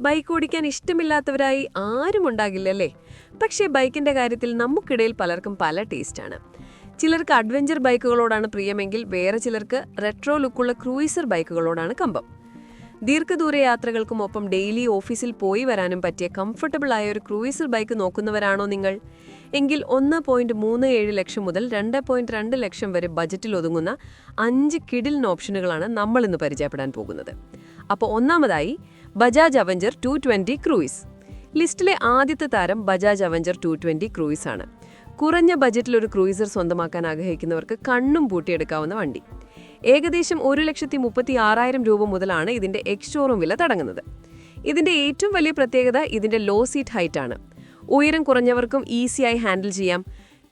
Bike ഓടിക്കാൻ ഇഷ്ടമില്ലാത്തവരായി ആരും ഉണ്ടാകില്ലല്ലേ? പക്ഷേ ബൈക്കിന്റെ കാര്യത്തിൽ നമുക്കിടയിൽ പലർക്കും പല ടേസ്റ്റാണ്. ചിലർക്ക് അഡ്വഞ്ചർ ബൈക്കുകളോടാണ് പ്രിയമെങ്കിൽ വേറെ ചിലർക്ക് റെട്രോ ലുക്കുള്ള ക്രൂയിസർ ബൈക്കുകളോടാണ് കമ്പം. ദീർഘദൂര യാത്രകൾക്കും ഒപ്പം ഡെയിലി ഓഫീസിൽ പോയി വരാനും പറ്റിയ കംഫർട്ടബിൾ ആയ ഒരു ക്രൂയിസർ ബൈക്ക് നോക്കുന്നവരാണോ നിങ്ങൾ? എങ്കിൽ 1.37 ലക്ഷം മുതൽ 2.2 ലക്ഷം വരെ ബജറ്റിൽ ഒതുങ്ങുന്ന 5 കിടിലൻ ഓപ്ഷനുകളാണ് നമ്മൾ ഇന്ന് പരിചയപ്പെടാൻ പോകുന്നത്. അപ്പോൾ ഒന്നാമതായി ബജാജ് അവഞ്ചർ 220 ക്രൂയിസ്. ലിസ്റ്റിലെ ആദ്യത്തെ താരം ബജാജ് അവഞ്ചർ 220 ക്രൂയിസ് ആണ്. കുറഞ്ഞ ബജറ്റിൽ ഒരു ക്രൂയിസർ സ്വന്തമാക്കാൻ ആഗ്രഹിക്കുന്നവർക്ക് കണ്ണും പൂട്ടിയെടുക്കാവുന്ന വണ്ടി. ഏകദേശം 1,36,000 രൂപ മുതലാണ് ഇതിന്റെ എക്സ്-ഷോറൂം വില തുടങ്ങുന്നത്. ഇതിന്റെ ഏറ്റവും വലിയ പ്രത്യേകത ഇതിന്റെ ലോ സീറ്റ് ഹൈറ്റ് ആണ്. ഉയരം കുറഞ്ഞവർക്കും ഈസിയായി ഹാൻഡിൽ ചെയ്യാം.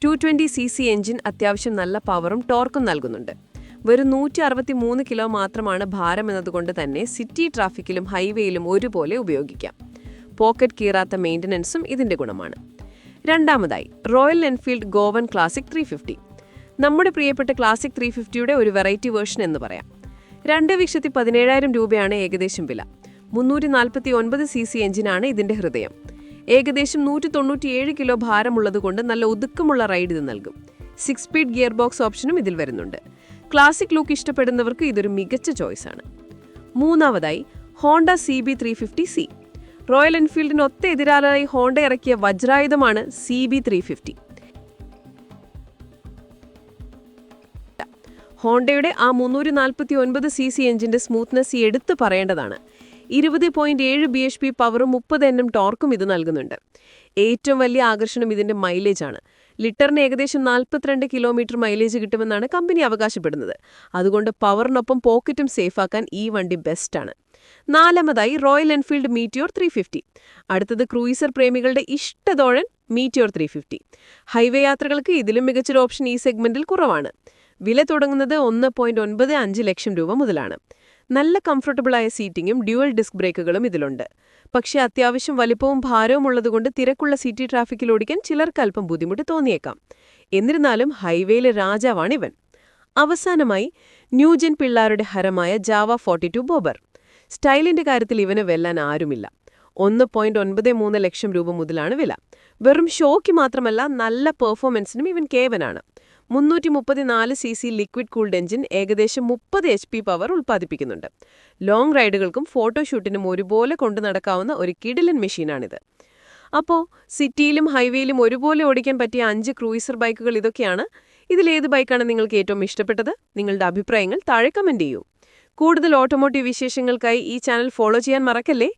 220cc എഞ്ചിൻ അത്യാവശ്യം നല്ല പവറും ടോർക്കും നൽകുന്നുണ്ട്. വെറും 163 കിലോ മാത്രമാണ് ഭാരം എന്നതുകൊണ്ട് തന്നെ സിറ്റി ട്രാഫിക്കിലും ഹൈവേയിലും ഒരുപോലെ ഉപയോഗിക്കാം. പോക്കറ്റ് കീറാത്ത മെയിൻ്റനൻസും ഇതിന്റെ ഗുണമാണ്. രണ്ടാമതായി റോയൽ എൻഫീൽഡ് ഗോവൻ ക്ലാസിക് 350. നമ്മുടെ പ്രിയപ്പെട്ട ക്ലാസിക് 350യുടെ ഒരു വെറൈറ്റി വേർഷൻ എന്ന് പറയാം. 2,17,000 രൂപയാണ് ഏകദേശം വില. 349cc എഞ്ചിനാണ് ഇതിന്റെ ഹൃദയം. ഏകദേശം 197 കിലോ ഭാരമുള്ളതുകൊണ്ട് നല്ല ഒതുക്കമുള്ള റൈഡ് ഇത് നൽകും. 6 സ്പീഡ് ഗിയർ ബോക്സ് ഓപ്ഷനും ഇതിൽ വരുന്നുണ്ട്. ക്ലാസിക് ലുക്ക് ഇഷ്ടപ്പെടുന്നവർക്ക് ഇതൊരു മികച്ച ചോയ്സാണ്. മൂന്നാമതായി ഹോണ്ട CB 350C. റോയൽ എൻഫീൽഡിന് ഒത്ത എതിരാളിയായി ഹോണ്ട ഇറക്കിയ വജ്രായുധമാണ് CB 350. ഹോണ്ടയുടെ ആ 349cc എഞ്ചിന്റെ സ്മൂത്ത്നെസ് എടുത്തു പറയേണ്ടതാണ്. 20.7 bhp പവറും 30 Nm ടോർക്കും ഇത് നൽകുന്നുണ്ട്. ഏറ്റവും വലിയ ആകർഷണം ഇതിന്റെ മൈലേജ് ആണ്. ലിറ്ററിന് ഏകദേശം 42 കിലോമീറ്റർ മൈലേജ് കിട്ടുമെന്നാണ് കമ്പനി അവകാശപ്പെടുന്നത്. അതുകൊണ്ട് പവറിനൊപ്പം പോക്കറ്റും സേഫാക്കാൻ ഈ വണ്ടി ബെസ്റ്റാണ്. നാലാമതായി റോയൽ എൻഫീൽഡ് മീറ്റിയോർ 350. അടുത്തത് ക്രൂയിസർ പ്രേമികളുടെ ഇഷ്ടതോഴൻ മീറ്റിയോർ 350. ഹൈവേ യാത്രകൾക്ക് ഇതിലും മികച്ചൊരു ഓപ്ഷൻ ഈ സെഗ്മെന്റിൽ കുറവാണ്. വില തുടങ്ങുന്നത് 1.95 ലക്ഷം രൂപ മുതലാണ്. നല്ല കംഫർട്ടബിളായ സീറ്റിംഗും ഡ്യുവൽ ഡിസ്ക് ബ്രേക്കുകളും ഇതിലുണ്ട്. പക്ഷേ അത്യാവശ്യം വലിപ്പവും ഭാരവും ഉള്ളതുകൊണ്ട് തിരക്കുള്ള സിറ്റി ട്രാഫിക്കിൽ ഓടിക്കാൻ ചിലർക്ക് അല്പം ബുദ്ധിമുട്ട് തോന്നിയേക്കാം. എന്നിരുന്നാലും ഹൈവേയിലെ രാജാവാണിവൻ. അവസാനമായി ന്യൂജൻ പിള്ളാരുടെ ഹരമായ ജാവ 42 ബോബർ. സ്റ്റൈലിന്റെ കാര്യത്തിൽ ഇവന് വെല്ലാൻ ആരുമില്ല. 1.93 ലക്ഷം രൂപ മുതലാണ് വില. വെറും ഷോയ്ക്ക് മാത്രമല്ല നല്ല പെർഫോമൻസിനും ഇവൻ കേവനാണ്. 334cc ലിക്വിഡ് കൂൾഡ് എഞ്ചിൻ ഏകദേശം 30 HP പവർ ഉൽപ്പാദിപ്പിക്കുന്നുണ്ട്. ലോങ് റൈഡുകൾക്കും ഫോട്ടോഷൂട്ടിനും ഒരുപോലെ കൊണ്ടു നടക്കാവുന്ന ഒരു കിടിലൻ മെഷീനാണിത്. അപ്പോൾ സിറ്റിയിലും ഹൈവേയിലും ഒരുപോലെ ഓടിക്കാൻ പറ്റിയ 5 ക്രൂയിസർ ബൈക്കുകൾ ഇതൊക്കെയാണ്. ഇതിലേത് ബൈക്കാണ് നിങ്ങൾക്ക് ഏറ്റവും ഇഷ്ടപ്പെട്ടത്? നിങ്ങളുടെ അഭിപ്രായങ്ങൾ താഴെ കമന്റ് ചെയ്യൂ. കൂടുതൽ ഓട്ടോമോട്ടീവ് വിശേഷങ്ങൾക്കായി ഈ ചാനൽ ഫോളോ ചെയ്യാൻ മറക്കല്ലേ.